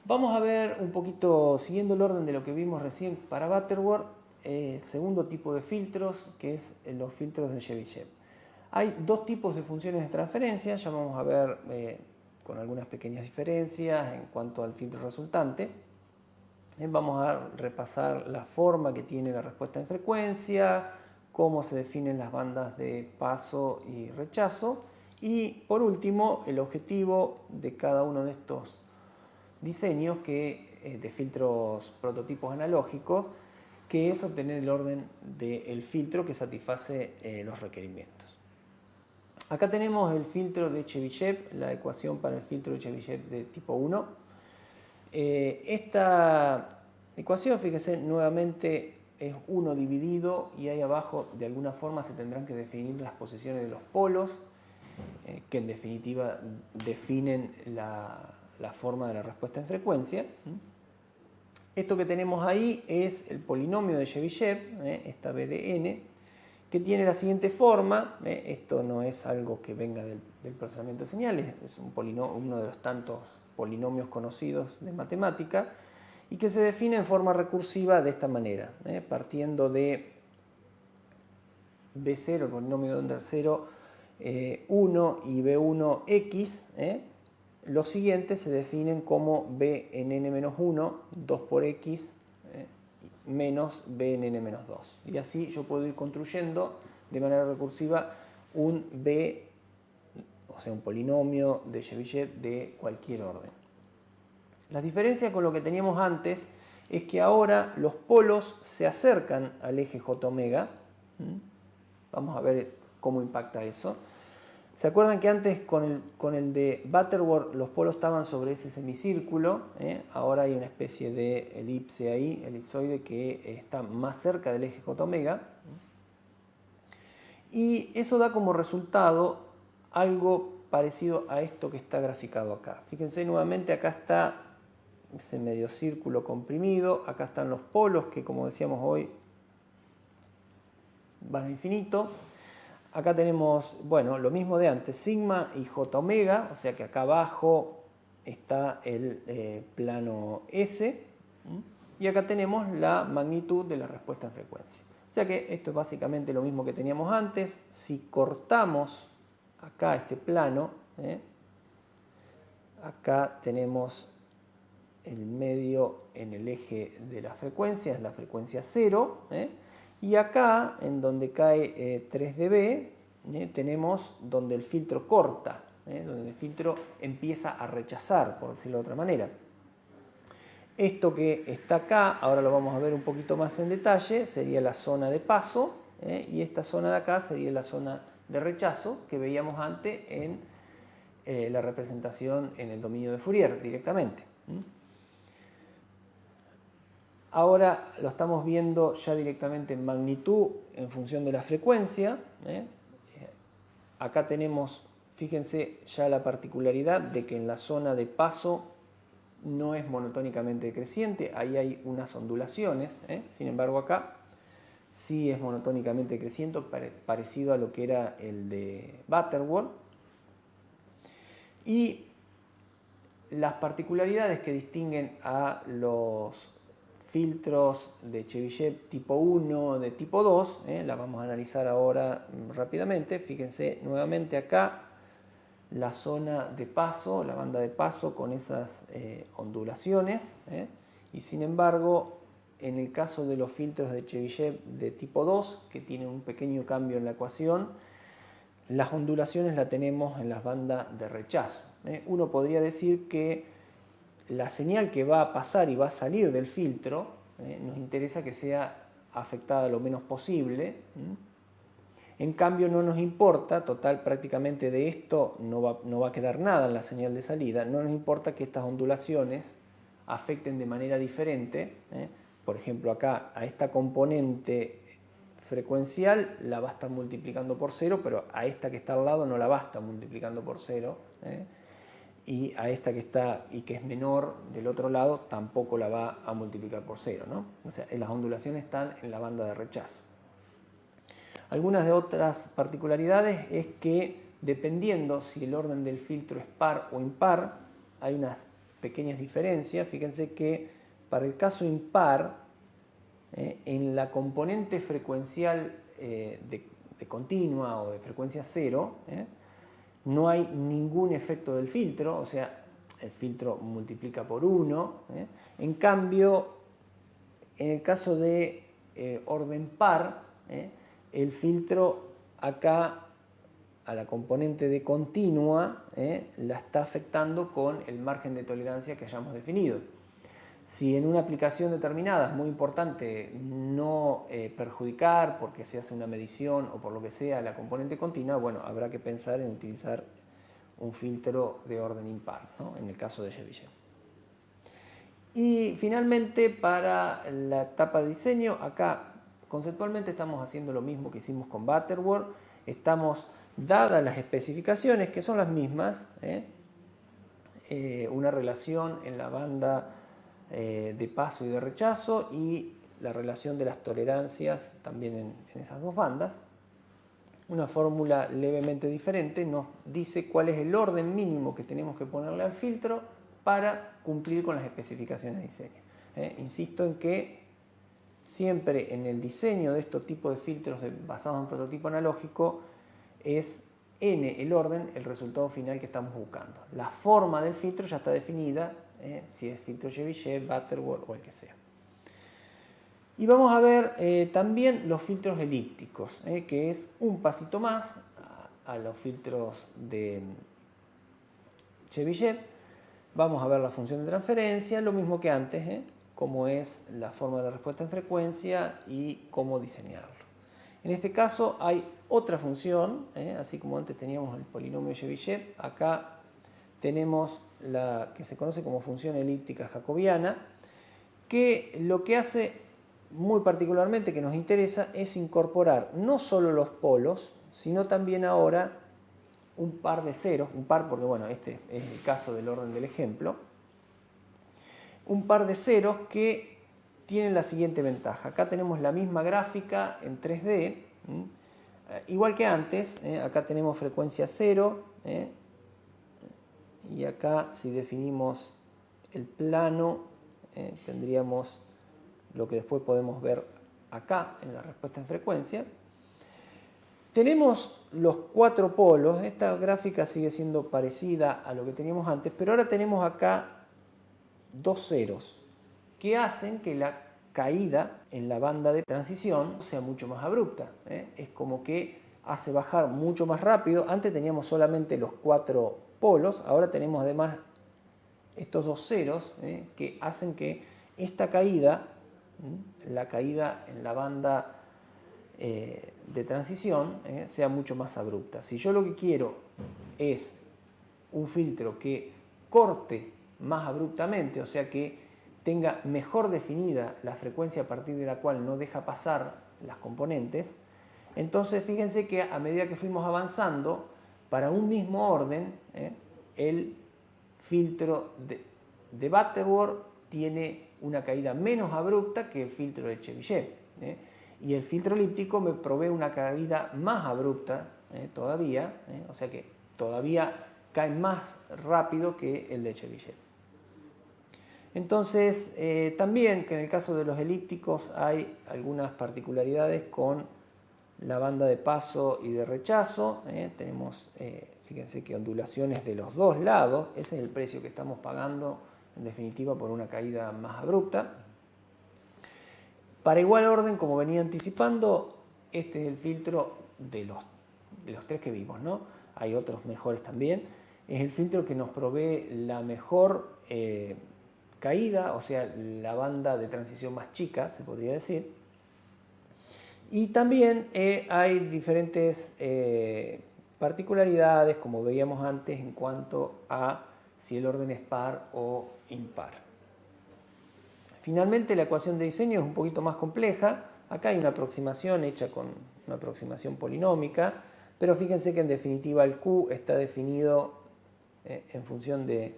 Vamos a ver un poquito, siguiendo el orden de lo que vimos recién para Butterworth, el segundo tipo de filtros, que es los filtros de Chebyshev. Hay dos tipos de funciones de transferencia, ya vamos a ver con algunas pequeñas diferencias en cuanto al filtro resultante. Vamos a repasar la forma que tiene la respuesta en frecuencia, cómo se definen las bandas de paso y rechazo, y por último el objetivo de cada uno de estos diseños de filtros prototipos analógicos, que es obtener el orden del filtro que satisface los requerimientos. Acá tenemos el filtro de Chebyshev, la ecuación para el filtro de Chebyshev de tipo 1. Esta ecuación, fíjense, nuevamente es 1 dividido y ahí abajo de alguna forma se tendrán que definir las posiciones de los polos, que en definitiva definen la forma de la respuesta en frecuencia. Esto que tenemos ahí es el polinomio de Chebyshev, esta b de n, que tiene la siguiente forma. Esto no es algo que venga del procesamiento de señales, es uno de los tantos polinomios conocidos de matemática, y que se define en forma recursiva de esta manera, partiendo de B0, el polinomio de onda 0, 1 y B1x, los siguientes se definen como b en n-1, 2 por x, menos b en n-2. Y así yo puedo ir construyendo de manera recursiva un b, o sea, un polinomio de Chebyshev de cualquier orden. La diferencia con lo que teníamos antes es que ahora los polos se acercan al eje J-omega. Vamos a ver cómo impacta eso. ¿Se acuerdan que antes con el de Butterworth los polos estaban sobre ese semicírculo? Ahora hay una especie de elipse ahí, elipsoide, que está más cerca del eje J-omega. Y eso da como resultado algo parecido a esto que está graficado acá. Fíjense nuevamente, acá está ese medio círculo comprimido, acá están los polos que, como decíamos hoy, van a infinito. Acá tenemos, bueno, lo mismo de antes, sigma y j omega, o sea que acá abajo está el plano S, y acá tenemos la magnitud de la respuesta en frecuencia. O sea que esto es básicamente lo mismo que teníamos antes. Si cortamos acá este plano, acá tenemos el medio en el eje de la frecuencia, es la frecuencia 0, y acá, en donde cae 3 dB, tenemos donde el filtro corta, donde el filtro empieza a rechazar, por decirlo de otra manera. Esto que está acá, ahora lo vamos a ver un poquito más en detalle, sería la zona de paso, y esta zona de acá sería la zona de rechazo que veíamos antes en la representación en el dominio de Fourier directamente. Ahora lo estamos viendo ya directamente en magnitud en función de la frecuencia. Acá tenemos, fíjense ya la particularidad de que en la zona de paso no es monotónicamente decreciente, ahí hay unas ondulaciones, sin embargo acá sí es monotónicamente decreciente, parecido a lo que era el de Butterworth. Y las particularidades que distinguen a los filtros de Chebyshev tipo 1, de tipo 2, las vamos a analizar ahora rápidamente. Fíjense nuevamente acá la zona de paso, la banda de paso con esas ondulaciones, y sin embargo en el caso de los filtros de Chebyshev de tipo 2, que tienen un pequeño cambio en la ecuación, las ondulaciones las tenemos en las bandas de rechazo. Uno podría decir que la señal que va a pasar y va a salir del filtro nos interesa que sea afectada lo menos posible. En cambio no nos importa, total prácticamente de esto no va a quedar nada en la señal de salida, no nos importa que estas ondulaciones afecten de manera diferente. Por ejemplo acá a esta componente frecuencial la va a estar multiplicando por 0, pero a esta que está al lado no la va a estar multiplicando por 0. Y a esta que está y que es menor del otro lado tampoco la va a multiplicar por 0, ¿no? O sea, las ondulaciones están en la banda de rechazo. Algunas de otras particularidades es que dependiendo si el orden del filtro es par o impar, hay unas pequeñas diferencias. Fíjense que para el caso impar, en la componente frecuencial de continua o de frecuencia cero, no hay ningún efecto del filtro, o sea, el filtro multiplica por 1. En cambio, en el caso de orden par, el filtro acá a la componente de continua la está afectando con el margen de tolerancia que hayamos definido. Si en una aplicación determinada es muy importante no perjudicar porque se hace una medición o por lo que sea la componente continua, bueno, habrá que pensar en utilizar un filtro de orden impar, ¿no? En el caso de Chebyshev. Y finalmente, para la etapa de diseño, acá conceptualmente estamos haciendo lo mismo que hicimos con Butterworth. Estamos, dadas las especificaciones, que son las mismas, una relación en la banda de paso y de rechazo y la relación de las tolerancias también en esas dos bandas. Una fórmula levemente diferente nos dice cuál es el orden mínimo que tenemos que ponerle al filtro para cumplir con las especificaciones de diseño. Insisto en que siempre en el diseño de estos tipos de filtros basados en prototipo analógico es n el orden, el resultado final que estamos buscando. La forma del filtro ya está definida, si es filtro Chebyshev, Butterworth o el que sea. Y vamos a ver también los filtros elípticos, que es un pasito más a los filtros de Chebyshev. Vamos a ver la función de transferencia, lo mismo que antes, cómo es la forma de la respuesta en frecuencia y cómo diseñarlo. En este caso hay otra función, así como antes teníamos el polinomio Chebyshev, acá tenemos la que se conoce como función elíptica jacobiana, que lo que hace muy particularmente, que nos interesa, es incorporar no solo los polos, sino también ahora un par de ceros, un par porque bueno, este es el caso del orden del ejemplo, un par de ceros que tienen la siguiente ventaja. Acá tenemos la misma gráfica en 3D, igual que antes, acá tenemos frecuencia 0, y acá si definimos el plano, tendríamos lo que después podemos ver acá en la respuesta en frecuencia. Tenemos los 4 polos, esta gráfica sigue siendo parecida a lo que teníamos antes, pero ahora tenemos acá 2 ceros que hacen que la caída en la banda de transición sea mucho más abrupta. Es como que hace bajar mucho más rápido. Antes teníamos solamente los 4 polos, ahora tenemos además estos 2 ceros que hacen que esta caída, la caída en la banda de transición, sea mucho más abrupta. Si yo lo que quiero es un filtro que corte más abruptamente, o sea que tenga mejor definida la frecuencia a partir de la cual no deja pasar las componentes, entonces fíjense que a medida que fuimos avanzando, para un mismo orden, el filtro de Butterworth tiene una caída menos abrupta que el filtro de Chebyshev. Y el filtro elíptico me provee una caída más abrupta todavía, o sea que todavía cae más rápido que el de Chebyshev. Entonces, también que en el caso de los elípticos hay algunas particularidades con la banda de paso y de rechazo. Tenemos, fíjense que ondulaciones de los dos lados, ese es el precio que estamos pagando en definitiva por una caída más abrupta. Para igual orden, como venía anticipando, este es el filtro de los 3 que vimos, ¿no? Hay otros mejores también. Es el filtro que nos provee la mejor caída, o sea, la banda de transición más chica, se podría decir. Y también hay diferentes particularidades, como veíamos antes, en cuanto a si el orden es par o impar. Finalmente, la ecuación de diseño es un poquito más compleja. Acá hay una aproximación hecha con una aproximación polinómica, pero fíjense que en definitiva el Q está definido en función de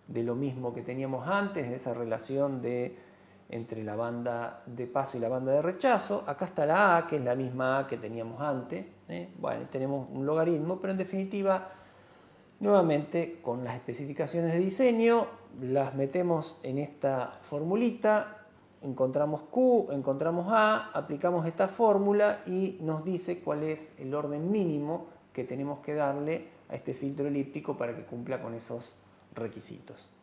lo mismo que teníamos antes, de esa relación entre la banda de paso y la banda de rechazo. Acá está la A, que es la misma A que teníamos antes. Bueno, tenemos un logaritmo, pero en definitiva Nuevamente con las especificaciones de diseño las metemos en esta formulita, encontramos Q, encontramos A, aplicamos esta fórmula y nos dice cuál es el orden mínimo que tenemos que darle a este filtro elíptico para que cumpla con esos requisitos.